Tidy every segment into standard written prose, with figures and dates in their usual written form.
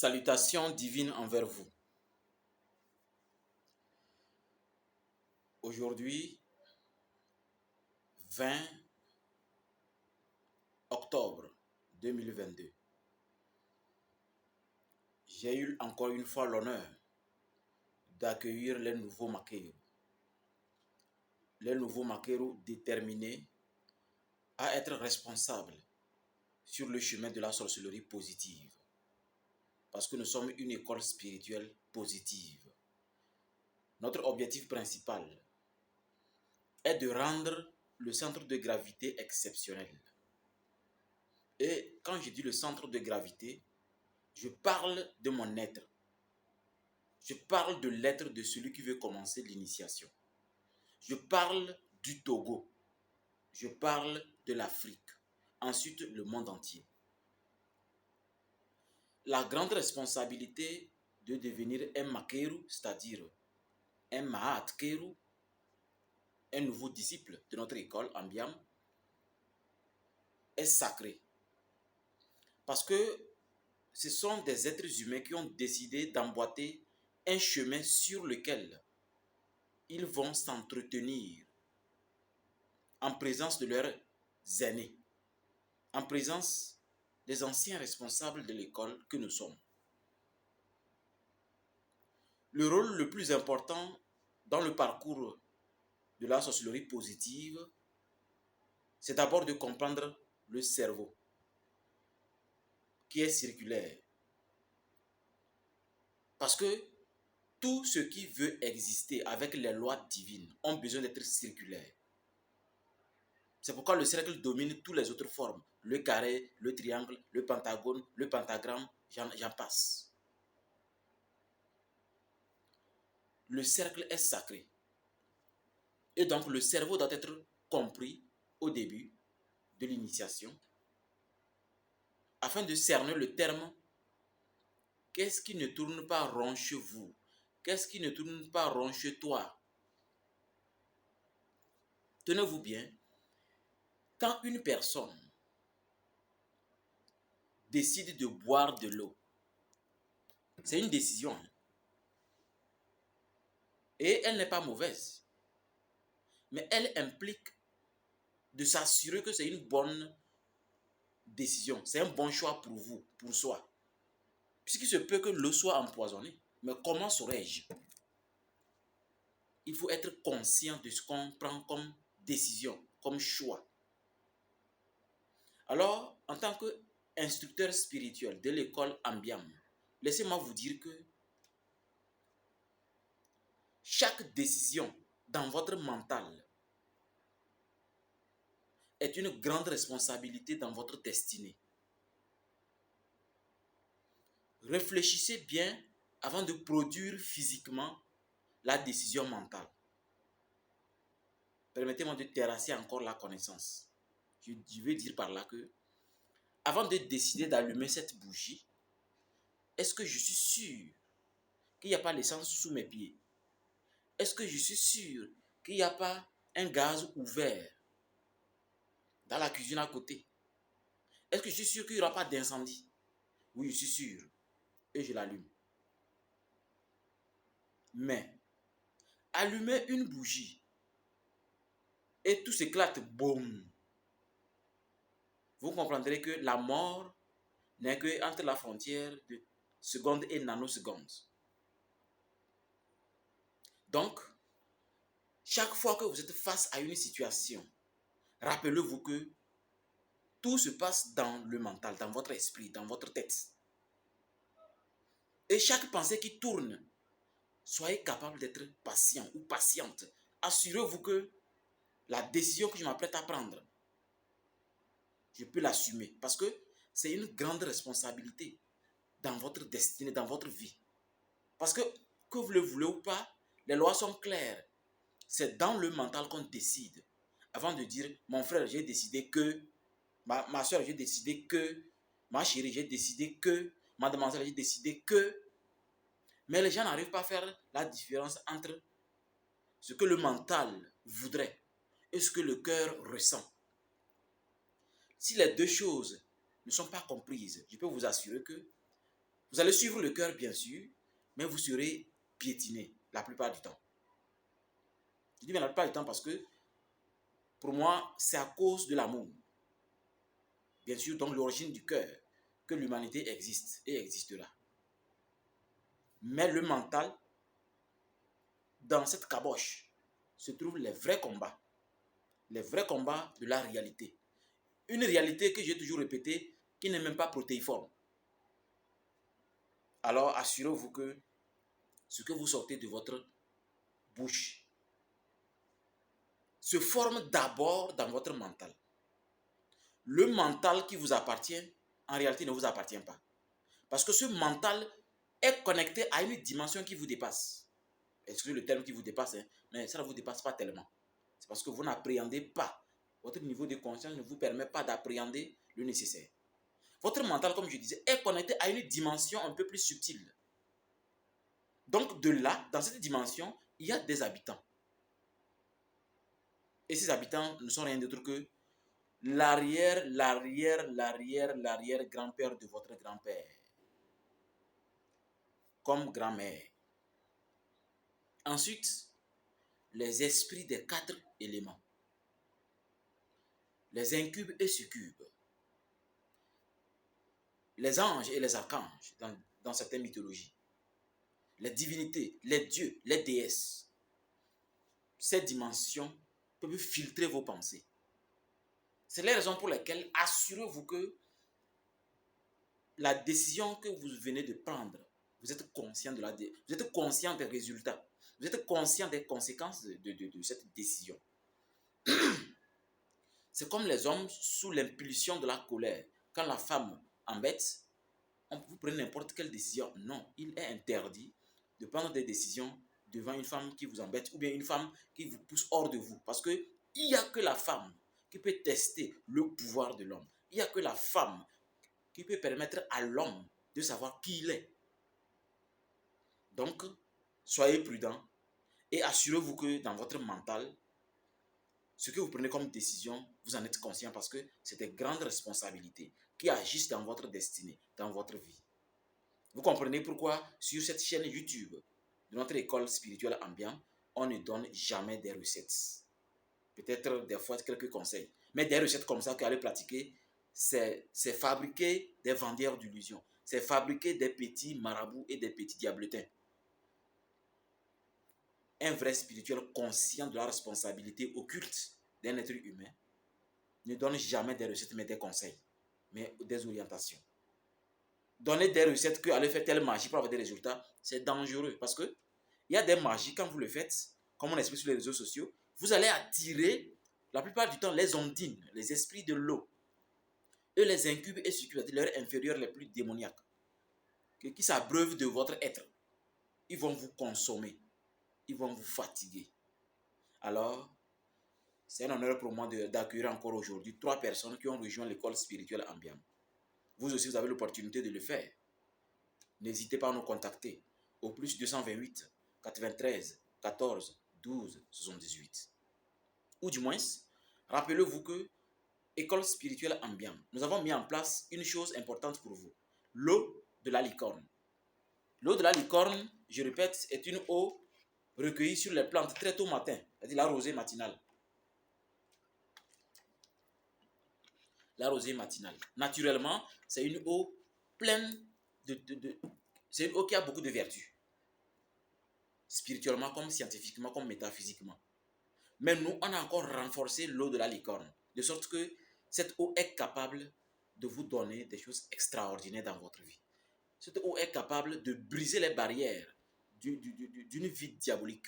Salutations divines envers vous. Aujourd'hui, 20 octobre 2022, j'ai eu encore une fois l'honneur d'accueillir les nouveaux Makeru. Les nouveaux Makeru déterminés à être responsables sur le chemin de la sorcellerie positive. Parce que nous sommes une école spirituelle positive. Notre objectif principal est de rendre le centre de gravité exceptionnel. Et quand je dis le centre de gravité, je parle de mon être. Je parle de l'être de celui qui veut commencer l'initiation. Je parle du Togo. Je parle de l'Afrique. Ensuite, le monde entier. La grande responsabilité de devenir un Makeru, c'est-à-dire un Mahat Keru, un nouveau disciple de notre école Ambiam, est sacrée. Parce que ce sont des êtres humains qui ont décidé d'emboîter un chemin sur lequel ils vont s'entretenir en présence de leurs aînés, en présence des anciens responsables de l'école que nous sommes. Le rôle le plus important dans le parcours de la sorcellerie positive, c'est d'abord de comprendre le cerveau, qui est circulaire. Parce que tout ce qui veut exister avec les lois divines ont besoin d'être circulaires. C'est pourquoi le cercle domine toutes les autres formes. Le carré, le triangle, le pentagone, le pentagramme, j'en passe. Le cercle est sacré. Et donc le cerveau doit être compris au début de l'initiation afin de cerner le terme « Qu'est-ce qui ne tourne pas rond chez vous? Qu'est-ce qui ne tourne pas rond chez toi ?» Tenez-vous bien, quand une personne décide de boire de l'eau, c'est une décision. Et elle n'est pas mauvaise. Mais elle implique de s'assurer que c'est une bonne décision. C'est un bon choix pour vous, pour soi. Puisqu'il se peut que l'eau soit empoisonnée. Mais comment saurais-je? Il faut être conscient de ce qu'on prend comme décision, comme choix. Alors, en tant qu'instructeur spirituel de l'école Ambiam, laissez-moi vous dire que chaque décision dans votre mental est une grande responsabilité dans votre destinée. Réfléchissez bien avant de produire physiquement la décision mentale. Permettez-moi de terrasser encore la connaissance. Je veux dire par là que, avant de décider d'allumer cette bougie, est-ce que je suis sûr qu'il n'y a pas l'essence sous mes pieds? Est-ce que je suis sûr qu'il n'y a pas un gaz ouvert dans la cuisine à côté? Est-ce que je suis sûr qu'il n'y aura pas d'incendie? Oui, je suis sûr. Et je l'allume. Mais, allumer une bougie et tout s'éclate, boum. Vous comprendrez que la mort n'est qu'entre la frontière de secondes et nanosecondes. Donc, chaque fois que vous êtes face à une situation, rappelez-vous que tout se passe dans le mental, dans votre esprit, dans votre tête. Et chaque pensée qui tourne, soyez capable d'être patient ou patiente. Assurez-vous que la décision que je m'apprête à prendre, je peux l'assumer. Parce que c'est une grande responsabilité dans votre destinée, dans votre vie. Parce que vous le voulez ou pas, les lois sont claires. C'est dans le mental qu'on décide. Avant de dire, mon frère, j'ai décidé que, ma soeur, j'ai décidé que, ma chérie, j'ai décidé que, ma demoiselle, j'ai décidé que. Mais les gens n'arrivent pas à faire la différence entre ce que le mental voudrait et ce que le cœur ressent. Si les deux choses ne sont pas comprises, je peux vous assurer que Vous allez suivre le cœur, bien sûr, mais vous serez piétiné la plupart du temps. Je dis bien la plupart du temps parce que, pour moi, c'est à cause de l'amour. Bien sûr, donc l'origine du cœur, que l'humanité existe et existera. Mais le mental, dans cette caboche, se trouvent les vrais combats de la réalité. Une réalité que j'ai toujours répétée, qui n'est même pas protéiforme. Alors assurez-vous que ce que vous sortez de votre bouche se forme d'abord dans votre mental. Le mental qui vous appartient, en réalité, ne vous appartient pas. Parce que ce mental est connecté à une dimension qui vous dépasse. Excusez le terme qui vous dépasse, hein, mais ça ne vous dépasse pas tellement. C'est parce que vous n'appréhendez pas. Votre niveau de conscience ne vous permet pas d'appréhender le nécessaire. Votre mental, comme je disais, est connecté à une dimension un peu plus subtile. Donc de là, dans cette dimension, il y a des habitants. Et ces habitants ne sont rien d'autre que l'arrière-grand-père de votre grand-père. Comme grand-mère. Ensuite, les esprits des 4 éléments. Les incubes et succubes. Les anges et les archanges dans certaines mythologies. Les divinités, les dieux, les déesses. Ces dimensions peuvent filtrer vos pensées. C'est la raison pour laquelle assurez-vous que la décision que vous venez de prendre, vous êtes conscient vous êtes conscient des résultats. Vous êtes conscient des conséquences de cette décision. C'est comme les hommes sous l'impulsion de la colère. Quand la femme embête, vous prenez n'importe quelle décision. Non, il est interdit de prendre des décisions devant une femme qui vous embête ou bien une femme qui vous pousse hors de vous. Parce qu'il n'y a que la femme qui peut tester le pouvoir de l'homme. Il n'y a que la femme qui peut permettre à l'homme de savoir qui il est. Donc, soyez prudent et assurez-vous que dans votre mental, ce que vous prenez comme décision, vous en êtes conscient parce que c'est des grandes responsabilités qui agissent dans votre destinée, dans votre vie. Vous comprenez pourquoi sur cette chaîne YouTube de notre école spirituelle ambiante, on ne donne jamais des recettes. Peut-être des fois quelques conseils. Mais des recettes comme ça qu'elle pratiquer, c'est fabriquer des vendeurs d'illusions. C'est fabriquer des petits marabouts et des petits diabletins. Un vrai spirituel conscient de la responsabilité occulte d'un être humain ne donne jamais des recettes mais des conseils, mais des orientations. Donner des recettes que aller faire telle magie pour avoir des résultats, c'est dangereux parce que il y a des magies, quand vous le faites, comme on explique sur les réseaux sociaux, vous allez attirer la plupart du temps les ondines, les esprits de l'eau. Eux, les incubes et succubes, leurs inférieurs les plus démoniaques, qui s'abreuvent de votre être. Ils vont vous consommer. Ils vont vous fatiguer. Alors, c'est un honneur pour moi d'accueillir encore aujourd'hui 3 personnes qui ont rejoint l'école spirituelle Ambiam. Vous aussi, vous avez l'opportunité de le faire. N'hésitez pas à nous contacter au plus 228 93 14 12 78. Ou du moins, rappelez-vous que école spirituelle Ambiam, nous avons mis en place une chose importante pour vous. L'eau de la licorne. L'eau de la licorne, je répète, est une eau recueillie sur les plantes très tôt matin, c'est-à-dire la rosée matinale. La rosée matinale. Naturellement, c'est une eau pleine c'est une eau qui a beaucoup de vertus. Spirituellement, comme scientifiquement, comme métaphysiquement. Mais nous, on a encore renforcé l'eau de la licorne. De sorte que cette eau est capable de vous donner des choses extraordinaires dans votre vie. Cette eau est capable de briser les barrières d'une vie diabolique.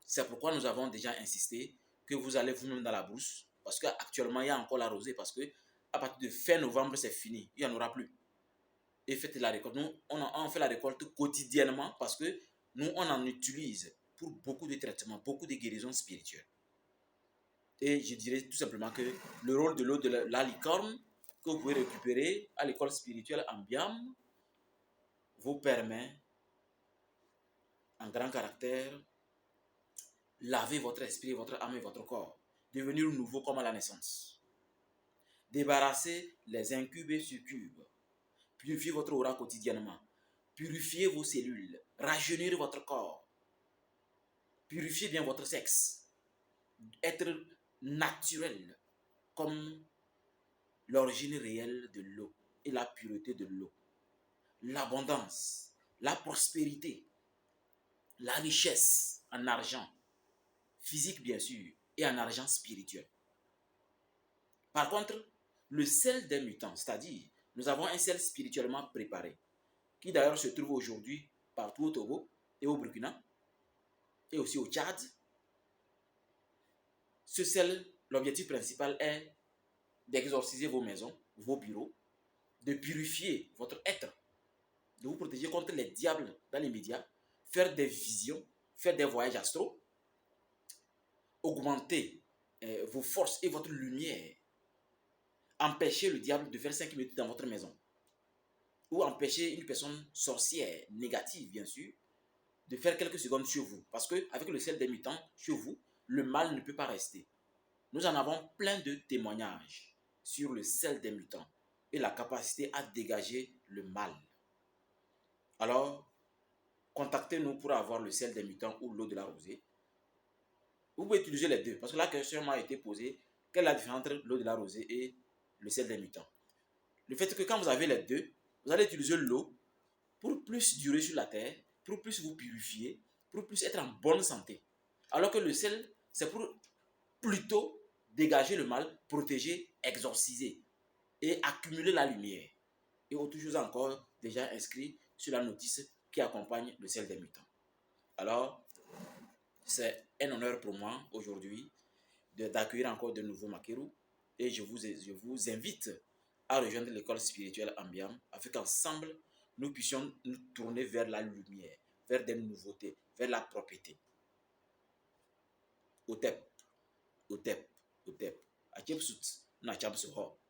C'est pourquoi nous avons déjà insisté que vous allez vous-même dans la brousse. Parce qu'actuellement, il y a encore la rosée. Parce que à partir de fin novembre, c'est fini. Il n'y en aura plus. Et faites la récolte. Nous, on fait la récolte quotidiennement parce que nous, on en utilise pour beaucoup de traitements, beaucoup de guérisons spirituelles. Et je dirais tout simplement que le rôle de l'eau de la licorne que vous pouvez récupérer à l'école spirituelle Ambiam vous permet, en grand caractère, laver votre esprit, votre âme et votre corps, devenir nouveau comme à la naissance, débarrasser les incubes et succubes, purifier votre aura quotidiennement, purifier vos cellules, rajeunir votre corps, purifier bien votre sexe, être naturel comme l'origine réelle de l'eau et la pureté de l'eau, l'abondance, la prospérité, la richesse en argent, physique bien sûr, et en argent spirituel. Par contre, le sel des mutants, c'est-à-dire, nous avons un sel spirituellement préparé, qui d'ailleurs se trouve aujourd'hui partout au Togo et au Burkina, et aussi au Tchad. Ce sel, l'objectif principal est d'exorciser vos maisons, vos bureaux, de purifier votre être, de vous protéger contre les diables dans les médias, faire des visions, faire des voyages astraux, augmenter vos forces et votre lumière, empêcher le diable de faire 5 minutes dans votre maison, ou empêcher une personne sorcière, négative bien sûr, de faire quelques secondes chez vous. Parce qu'avec le sel des mutants, chez vous, le mal ne peut pas rester. Nous en avons plein de témoignages sur le sel des mutants et la capacité à dégager le mal. Alors, contactez-nous pour avoir le sel des mutants ou l'eau de la rosée. Vous pouvez utiliser les deux, parce que la question m'a été posée, quelle est la différence entre l'eau de la rosée et le sel des mutants? Le fait est que quand vous avez les deux, vous allez utiliser l'eau pour plus durer sur la terre, pour plus vous purifier, pour plus être en bonne santé. Alors que le sel, c'est pour plutôt dégager le mal, protéger, exorciser et accumuler la lumière. Et autre chose encore, déjà inscrit sur la notice qui accompagne le sel des mutants. Alors, c'est un honneur pour moi aujourd'hui d'accueillir encore de nouveaux Makeru et je vous invite à rejoindre l'école spirituelle Ambiam afin qu'ensemble nous puissions nous tourner vers la lumière, vers des nouveautés, vers la propriété. Otep, Otep, Otep. Achep Sout, Nacham Soho.